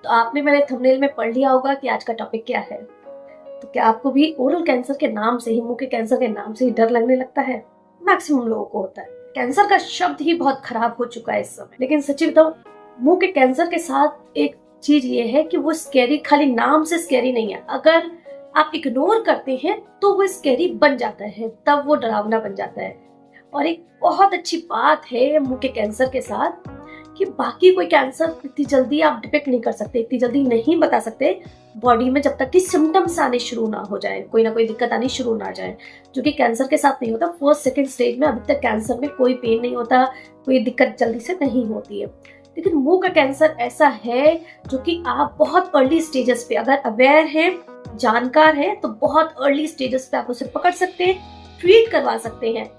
तो आपने मेरे थंबनेल में पढ़ लिया होगा कि आज का टॉपिक क्या है। तो क्या आपको भी ओरल कैंसर के नाम से ही, मुंह के कैंसर के नाम से ही डर लगने लगता है? मैक्सिमम लोगों को होता है। कैंसर का शब्द ही बहुत खराब हो चुका है इस समय। लेकिन सच्ची बताऊं, मुंह के कैंसर के साथ एक चीज ये है कि वो स्कैरी खाली नाम से स्कैरी नहीं है। अगर आप इग्नोर करते हैं तो वो स्कैरी बन जाता है, तब वो डरावना बन जाता है। और एक बहुत अच्छी बात है मुंह के कैंसर के साथ कि बाकी कोई कैंसर इतनी जल्दी आप डिटेक्ट नहीं कर सकते, इतनी जल्दी नहीं बता सकते बॉडी में, जब तक कि सिम्टम्स आने शुरू ना हो जाए, कोई ना कोई दिक्कत आनी शुरू ना जाए, जो कि कैंसर के साथ नहीं होता। फर्स्ट सेकंड स्टेज में अभी तक कैंसर में कोई पेन नहीं होता, कोई दिक्कत जल्दी से नहीं होती है। लेकिन मुंह का कैंसर ऐसा है जो कि आप बहुत अर्ली स्टेजेस पे अगर अवेयर हैं, जानकार हैं, तो बहुत अर्ली स्टेजेस पे आप उसे पकड़ सकते हैं, ट्रीट करवा सकते हैं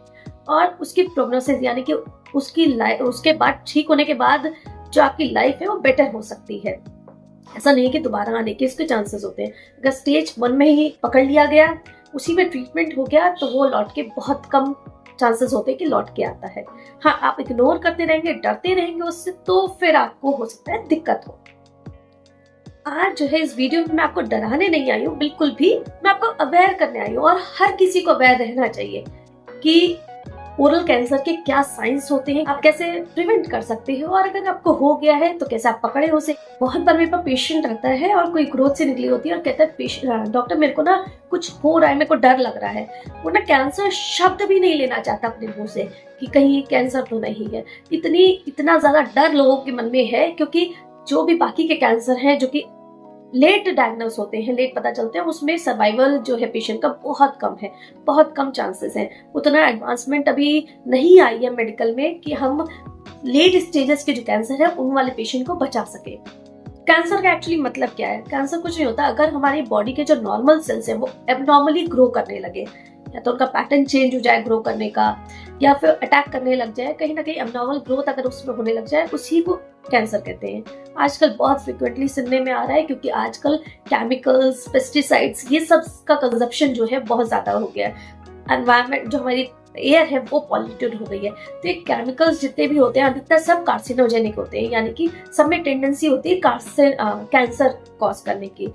और उसकी प्रोग्नोसिस यानी कि उसके बाद ठीक होने के बाद जो आपकी लाइफ है वो बेटर हो सकती है। ऐसा नहीं कि दोबारा आने के इसके चांसेस होते हैं। अगर स्टेज 1 में ही पकड़ लिया गया, उसी में ट्रीटमेंट हो गया, तो वो लौट के बहुत कम चांसेस होते हैं कि लौट के आता है। हाँ, आप इग्नोर करते रहेंगे, डरते रहेंगे उससे, तो फिर आपको हो सकता है दिक्कत हो। आज जो है इस वीडियो में मैं आपको डराने नहीं आई हूँ, बिल्कुल भी। मैं आपको अवेयर करने आई हूँ और हर किसी को अवेयर रहना चाहिए कि ओरल कैंसर के क्या साइंस होते हैं, आप कैसे प्रिवेंट कर सकते हो, और अगर आपको हो गया है तो कैसे आप पकड़े उसे। बहुत बार मेरे पास पेशेंट आता है और कोई ग्रोथ से निकली होती है और कहता है डॉक्टर मेरे को ना कुछ हो रहा है, मेरे को डर लग रहा है। वो ना कैंसर शब्द भी नहीं लेना चाहता अपने मुंह से कि कहीं कैंसर तो नहीं है। इतना ज्यादा डर लोगों के मन में है, क्योंकि जो भी बाकी के कैंसर हैं जो कि लेट डायग्नोस होते हैं, लेट पता चलते हैं, उसमें सर्वाइवल जो है पेशेंट का बहुत कम है, बहुत कम चांसेस हैं। उतना एडवांसमेंट अभी नहीं आई है मेडिकल में कि हम लेट स्टेजेस के जो कैंसर है उन वाले पेशेंट को बचा सके। कैंसर का एक्चुअली मतलब क्या है? कैंसर कुछ नहीं होता, अगर हमारी बॉडी के जो नॉर्मल सेल्स हैं वो एबनॉर्मली ग्रो करने लगे, या तो उनका पैटर्न चेंज हो जाए ग्रो करने का, या फिर अटैक करने लग जाए, कहीं ना कहीं एबनॉर्मल ग्रोथ अगर उसमें होने लग जाए, उसी को कैंसर कहते हैं। आजकल बहुत फ्रिक्वेंटली सुनने में आ रहा है, क्योंकि आजकल केमिकल्स, पेस्टिसाइड्स, ये सब का कंजप्शन जो है बहुत ज्यादा हो गया है। एनवायरमेंट जो हमारी एयर है वो पॉल्यूटेड हो गई है, तो ये केमिकल्स जितने भी होते हैं अधिकतर सब कार्सिनोजेनिक होते हैं, यानी कि सब में टेंडेंसी होती है कैंसर कॉज करने की।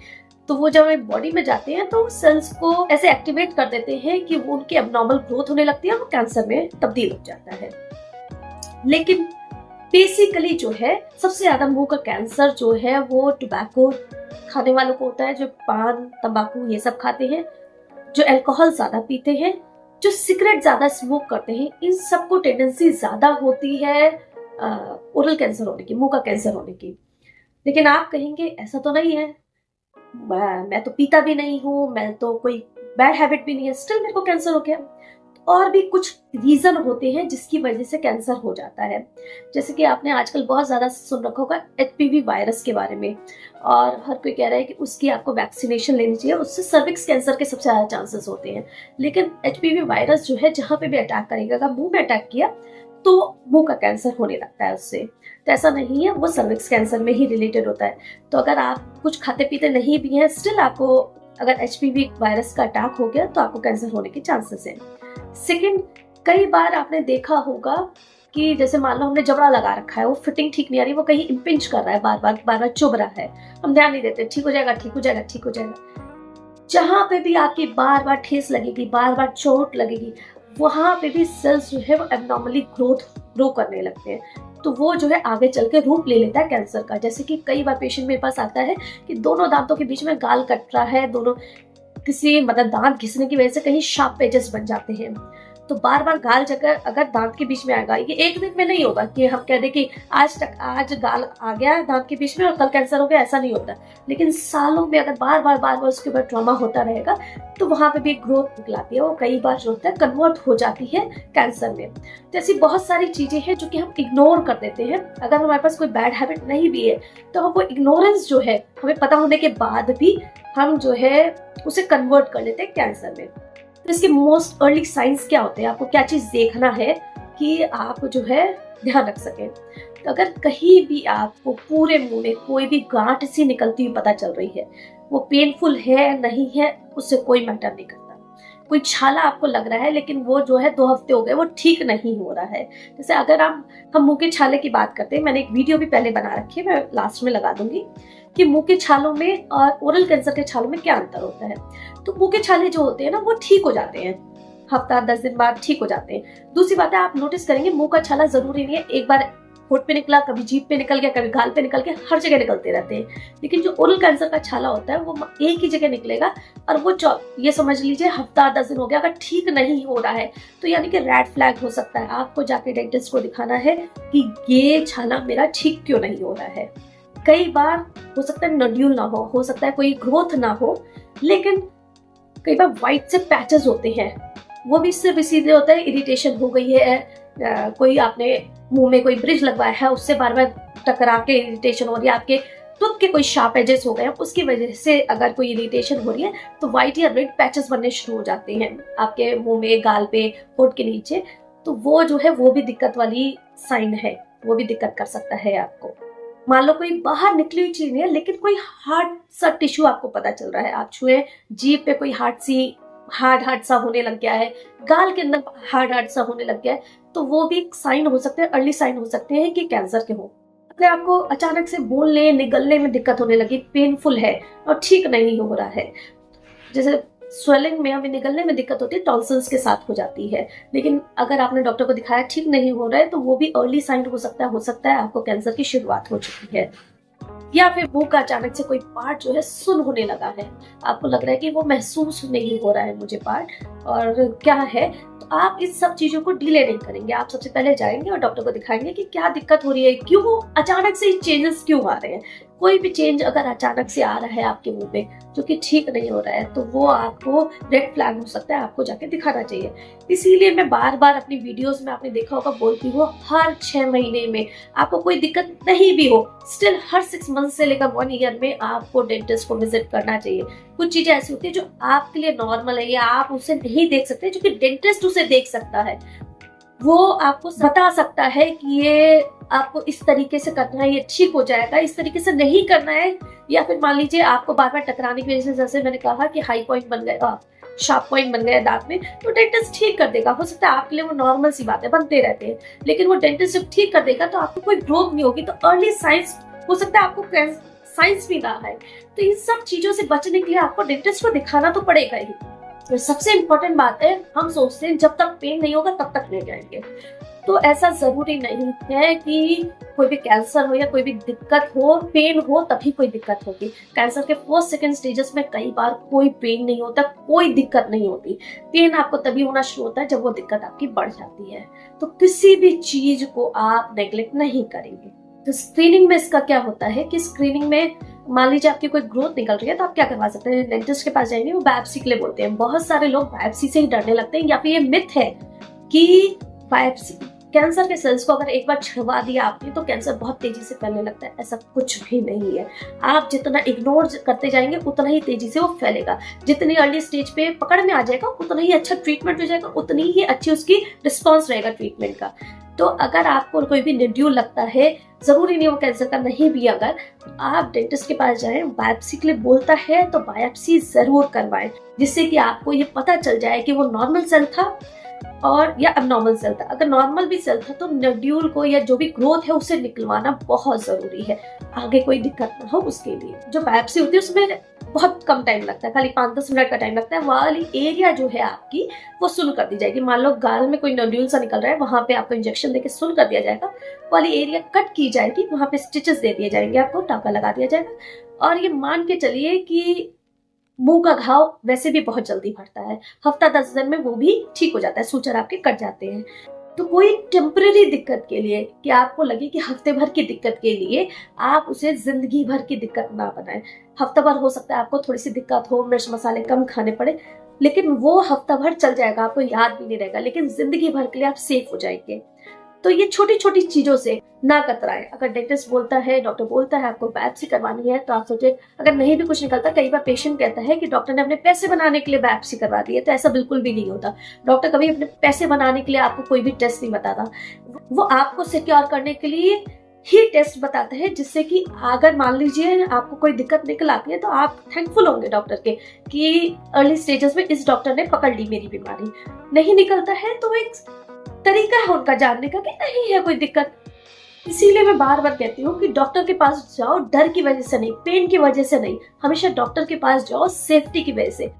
तो वो जब हमारी बॉडी में जाते हैं तो सेल्स को ऐसे एक्टिवेट कर देते हैं कि वो उनकी एबनॉर्मल ग्रोथ होने लगती है और वो कैंसर में तब्दील हो जाता है। लेकिन बेसिकली जो है सबसे ज्यादा मुंह का कैंसर जो है वो टोबैको खाने वालों को होता है, जो पान तंबाकू ये सब खाते हैं, जो अल्कोहल ज्यादा पीते हैं, जो सिगरेट ज्यादा स्मोक करते हैं, इन सबको टेंडेंसी ज्यादा होती है ओरल कैंसर होने की, मुंह का कैंसर होने की। लेकिन आप कहेंगे ऐसा तो नहीं है, मैं तो पीता भी नहीं हूँ, मैं तो कोई बैड हैबिट भी नहीं है, स्टिल मेरे को कैंसर हो गया। और भी कुछ रीजन होते हैं जिसकी वजह से कैंसर हो जाता है। जैसे कि आपने आजकल बहुत ज्यादा सुन रखा होगा एचपीवी वायरस के बारे में, और हर कोई कह रहा है कि उसकी आपको वैक्सीनेशन लेनी चाहिए, उससे सर्विक्स कैंसर के सबसे ज्यादा चांसेस होते हैं। लेकिन एचपीवी वायरस जो है जहां पे भी अटैक करेगा, अगर मुंह में अटैक किया तो मुंह का कैंसर होने लगता है उससे। तो ऐसा नहीं है, वो सर्विक्स कैंसर में ही रिलेटेड होता है। तो अगर आप कुछ खाते पीते नहीं भी हैं, स्टिल आपको अगर एचपीवी वायरस का अटैक हो गया तो आपको कैंसर होने के चांसेस हैं। सेकंड, कई बार आपने देखा होगा कि जैसे मान लो हमने जबड़ा लगा रखा है, वो फिटिंग ठीक नहीं आ रही, वो कहीं इम्पिंच कर रहा है, बार बार चुभ रहा है, हम ध्यान नहीं देते, ठीक हो जाएगा ठीक हो जाएगा ठीक हो जाएगा। जहां पे भी आपकी बार बार ठेस लगेगी, बार बार चोट लगेगी, वहां पे भी सेल्स जो है वो एबनॉर्मली ग्रो करने लगते हैं। तो वो जो है आगे चल के रूप ले लेता है कैंसर का। जैसे कि कई बार पेशेंट मेरे पास आता है कि दोनों दांतों के बीच में गाल कट रहा है, दोनों किसी मतलब दांत घिसने की वजह से कहीं शार्प एजेस बन जाते हैं। तो बार बार गाल जगह अगर दांत के बीच में आएगा, ये एक दिन में नहीं होगा कि हम कह दें कि आज गाल आ गया दांत के बीच में और कल कैंसर हो गया, ऐसा नहीं होता। लेकिन सालों में अगर बार बार उसके ऊपर ट्रॉमा होता रहेगा तो वहां पे भी ग्रोथ निकलाती है, वो कई बार जो होता है कन्वर्ट हो जाती है कैंसर में। तो ऐसी बहुत सारी चीजें हैं जो कि हम इग्नोर कर देते हैं। अगर हमारे पास कोई बैड हैबिट नहीं भी है तो हम वो इग्नोरेंस जो है, हमें पता होने के बाद भी हम जो है उसे कन्वर्ट कर लेते हैं कैंसर में। तो इसके मोस्ट अर्ली साइंस क्या होते हैं, आपको क्या चीज देखना है कि आप जो है ध्यान रख सके। तो अगर कहीं भी आपको पूरे मुंह में कोई भी गांठ सी निकलती हुई पता चल रही है, वो पेनफुल है नहीं है उससे कोई मैटर नहीं करता। कोई छाला आपको लग रहा है लेकिन वो जो है 2 हफ्ते हो गए वो ठीक नहीं हो रहा है। जैसे अगर हम मुंह के छाले की बात करते हैं, मैंने एक वीडियो भी पहले बना रखी है, मैं लास्ट में लगा दूंगी कि मुंह के छालों में और ओरल कैंसर के छालों में क्या अंतर होता है। तो मुंह के छाले जो होते हैं ना वो ठीक हो जाते हैं, हफ्ता 10 दिन बाद ठीक हो जाते हैं। दूसरी बात है, आप नोटिस करेंगे मुंह का छाला जरूरी नहीं है एक बार होठ पे निकला, कभी जीभ पे निकल गया, कभी गाल पे निकल गया, हर जगह निकलते रहते हैं। लेकिन जो ओरल कैंसर का छाला होता है वो एक ही जगह निकलेगा और वो ये समझ लीजिए हफ्ता 10 दिन हो गया, अगर ठीक नहीं हो रहा है तो यानी कि रेड फ्लैग हो सकता है। आपको जाके डेंटिस्ट को दिखाना है कि ये छाला मेरा ठीक क्यों नहीं हो रहा है। कई बार हो सकता है नोड्यूल ना हो सकता है कोई ग्रोथ ना हो, लेकिन कई बार व्हाइट से पैचेस होते हैं, वो भी सिर्फ इसीलिए होता है इरिटेशन हो गई है, कोई आपने मुंह में कोई ब्रिज लगवाया है उससे बार बार टकरा के इरिटेशन हो रही है, आपके टूथ के कोई शार्प एजेस हो गए हैं उसकी वजह से अगर कोई इरिटेशन हो रही है तो व्हाइट या रेड पैचेस बनने शुरू हो जाते हैं आपके मुंह में, गाल पे, होठ के नीचे। तो वो जो है वो भी दिक्कत वाली साइन है, वो भी दिक्कत कर सकता है आपको। मान लो कोई बाहर निकली हुई चीज नहीं है लेकिन कोई हार्ड सा टिश्यू आपको पता चल रहा है, आप छुए जीभ पे कोई हार्ड सा होने लग गया है, गाल के अंदर हार्ड सा होने लग गया है, तो वो भी एक साइन हो सकते हैं, अर्ली साइन हो सकते हैं कि कैंसर के हो। अगर आपको अचानक से बोलने निगलने में दिक्कत होने लगी, पेनफुल है और ठीक नहीं हो रहा है, जैसे स्वेलिंग में हमें निगलने में दिक्कत होती है, टॉन्सिल्स के साथ हो जाती है, लेकिन अगर आपने डॉक्टर को दिखाया ठीक नहीं हो रहा है तो वो भी अर्ली साइन हो सकता है आपको कैंसर की शुरुआत हो चुकी है। या फिर मुंह का अचानक से कोई पार्ट जो है सुन्न होने लगा है, आपको लग रहा है कि वो महसूस नहीं हो रहा है मुझे पार्ट और क्या है, तो आप इस सब चीजों को डिले नहीं करेंगे, आप सबसे पहले जाएंगे और डॉक्टर को दिखाएंगे कि क्या दिक्कत हो रही है, क्यों अचानक से चेंजेस क्यों आ रहे हैं। कोई भी चेंज अगर अचानक से आ रहा है आपके मुंह पे जो कि ठीक नहीं हो रहा है तो वो आपको रेड फ्लैग हो सकता है, आपको जाके दिखाना चाहिए। इसीलिए मैं बार बार अपनी वीडियोस में आपने देखा होगा बोलती हूँ, हर 6 महीने में आपको कोई दिक्कत नहीं भी हो, स्टिल हर 6 मंथ से लेकर 1 ईयर में आपको डेंटिस्ट को विजिट करना चाहिए। कुछ चीजें ऐसी होती है जो आपके लिए नॉर्मल है या आप उसे नहीं देख सकते, जो कि डेंटिस्ट उसे देख सकता है, वो आपको बता सकता है कि ये आपको इस तरीके से करना है, ये ठीक हो जाएगा, इस तरीके से नहीं करना है। या फिर मान लीजिए आपको बार बार टकराने की वजह से, जैसे मैंने कहा कि हाई पॉइंट बन गया, शार्प पॉइंट बन गया दांत में, तो डेंटिस्ट ठीक कर देगा। हो सकता है आपके लिए वो नॉर्मल सी बात है, बनते रहते हैं, लेकिन वो डेंटिस्ट जब ठीक कर देगा तो आपको कोई ग्रोथ नहीं होगी, तो अर्ली साइंस हो सकता है आपको साइंस भी ना है। तो इन सब चीजों से बचने के लिए आपको डेंटिस्ट को दिखाना तो पड़ेगा ही। तो सबसे इम्पोर्टेंट बात है, हम सोचते हैं जब तक पेन नहीं होगा तब तक ले जाएंगे, तो ऐसा जरूरी नहीं है कि कोई भी कैंसर हो या कोई भी दिक्कत हो, पेन हो तभी कोई दिक्कत होगी। कैंसर के फर्स्ट सेकंड स्टेजेस में कई बार कोई पेन नहीं होता, कोई दिक्कत नहीं होती। पेन आपको तभी होना शुरू होता है जब वो दिक्कत आपकी बढ़ जाती है। तो किसी भी चीज को आप नेग्लेक्ट नहीं करेंगे। तो स्क्रीनिंग में इसका क्या होता है कि स्क्रीनिंग में मान लीजिए आपकी कोई ग्रोथ निकल रही है तो आप क्या करवा सकते हैं, डेंटिस्ट के पास जाएंगे, वो बायोप्सी के लिए बोलते हैं। बहुत सारे लोग बायोप्सी से ही डरने लगते हैं, या फिर ये मिथ है कि बायोप्सी कैंसर के सेल्स को अगर एक बार छुड़वा दिया आपने तो कैंसर बहुत तेजी से फैलने लगता है। ऐसा कुछ भी नहीं है। आप जितना इग्नोर करते जाएंगे उतना ही तेजी से वो फैलेगा। जितनी अर्ली स्टेज पे पकड़ में आ जाएगा उतना ही अच्छा ट्रीटमेंट हो जाएगा, उतनी ही अच्छी उसकी रिस्पॉन्स रहेगा ट्रीटमेंट का। तो अगर आपको कोई भी निड्यूल लगता है, जरूरी नहीं वो कैंसर का नहीं भी, अगर आप डेंटिस्ट के पास जाएं, बायोप्सी के लिए बोलता है तो बायोप्सी जरूर करवाएं, जिससे कि आपको ये पता चल जाए कि वो नॉर्मल सेल था और या अबनॉर्मल सेल था। अगर नॉर्मल भी सेल था तो नोड्यूल को या जो भी ग्रोथ है उसे निकलवाना बहुत जरूरी है, आगे कोई दिक्कत ना हो उसके लिए। जो बायोप्सी होती है उसमें बहुत कम टाइम लगता है, खाली 5-10 मिनट का टाइम लगता है। वाली एरिया जो है आपकी वो सुन कर दी जाएगी। मान लो गाल में कोई नोड्यूल सा निकल रहा है, वहां पे आपको इंजेक्शन देके सुन कर दिया जाएगा, वाली एरिया कट की जाएगी, वहां पे स्टिचेस दे दिए जाएंगे, आपको टाँका लगा दिया जाएगा। और ये मान के चलिए कि मुंह का घाव वैसे भी बहुत जल्दी भरता है, हफ्ता 10 दिन में वो भी ठीक हो जाता है, सूचर आपके कट जाते हैं। तो कोई टेम्परेरी दिक्कत के लिए कि आपको लगे कि हफ्ते भर की दिक्कत के लिए आप उसे जिंदगी भर की दिक्कत ना बनाएं। हफ्ता भर हो सकता है आपको थोड़ी सी दिक्कत हो, मिर्च मसाले कम खाने पड़े, लेकिन वो हफ्ता भर चल जाएगा, आपको याद भी नहीं रहेगा, लेकिन जिंदगी भर के लिए आप सेफ हो जाएंगे। तो ये छोटी छोटी चीजों से ना कतराएं। अगर डेंटिस्ट बोलता है, डॉक्टर बोलता है आपको बायोप्सी करवानी है, तो आप सोचे अगर नहीं भी कुछ निकलता, कई बार पेशेंट कहता है कि डॉक्टर ने अपने पैसे बनाने के लिए बायोप्सी करवा दी है, तो ऐसा बिल्कुल भी नहीं होता। डॉक्टर कभी अपने पैसे बनाने के लिए आपको कोई भी टेस्ट नहीं बताता, वो आपको सिक्योर करने के लिए ही टेस्ट बताता है, जिससे कि अगर मान लीजिए आपको कोई दिक्कत निकल आती है तो आप थैंकफुल होंगे डॉक्टर के कि अर्ली स्टेजेस में इस डॉक्टर ने पकड़ ली मेरी बीमारी। नहीं निकलता है तो एक तरीका है उनका जानने का कि नहीं है कोई दिक्कत। इसीलिए मैं बार बार कहती हूँ कि डॉक्टर के पास जाओ डर की वजह से नहीं, पेन की वजह से नहीं, हमेशा डॉक्टर के पास जाओ सेफ्टी की वजह से।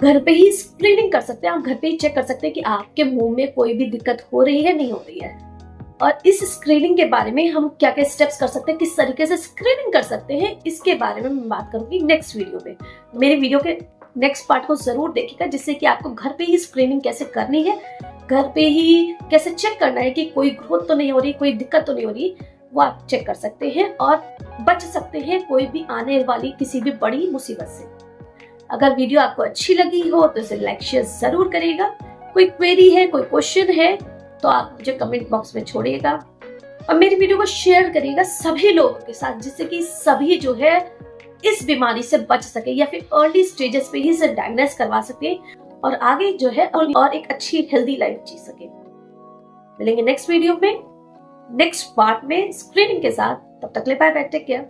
घर पे ही स्क्रीनिंग कर सकते हैं, आप घर पे ही चेक कर सकते हैं कि आपके मुंह में कोई भी दिक्कत हो रही है नहीं हो रही है। और इस स्क्रीनिंग के बारे में हम क्या क्या स्टेप्स कर सकते हैं, किस तरीके से स्क्रीनिंग कर सकते हैं, इसके बारे में मैं बात करूंगी नेक्स्ट वीडियो में। मेरे वीडियो के नेक्स्ट पार्ट को जरूर देखिएगा, जिससे कि आपको घर पे ही स्क्रीनिंग कैसे करनी है, घर पे ही कैसे चेक करना है कि कोई ग्रोथ तो नहीं हो रही, कोई दिक्कत तो नहीं हो रही, वो आप चेक कर सकते हैं और बच सकते हैं कोई भी आने वाली किसी भी बड़ी मुसीबत से। अगर वीडियो आपको अच्छी लगी हो तो इसे लाइक शेयर जरूर करिएगा। कोई क्वेरी है, कोई क्वेश्चन है तो आप मुझे कमेंट बॉक्स में छोड़िएगा और मेरी वीडियो को शेयर करिएगा सभी लोगों के साथ, जिससे कि सभी जो है इस बीमारी से बच सके या फिर अर्ली स्टेजेस पे ही इसे डायग्नोस करवा सके और आगे जो है और एक अच्छी हेल्दी लाइफ जी सके। मिलेंगे नेक्स्ट वीडियो में, नेक्स्ट पार्ट में स्क्रीनिंग के साथ। तब तक ले बाय बाय, टेक केयर।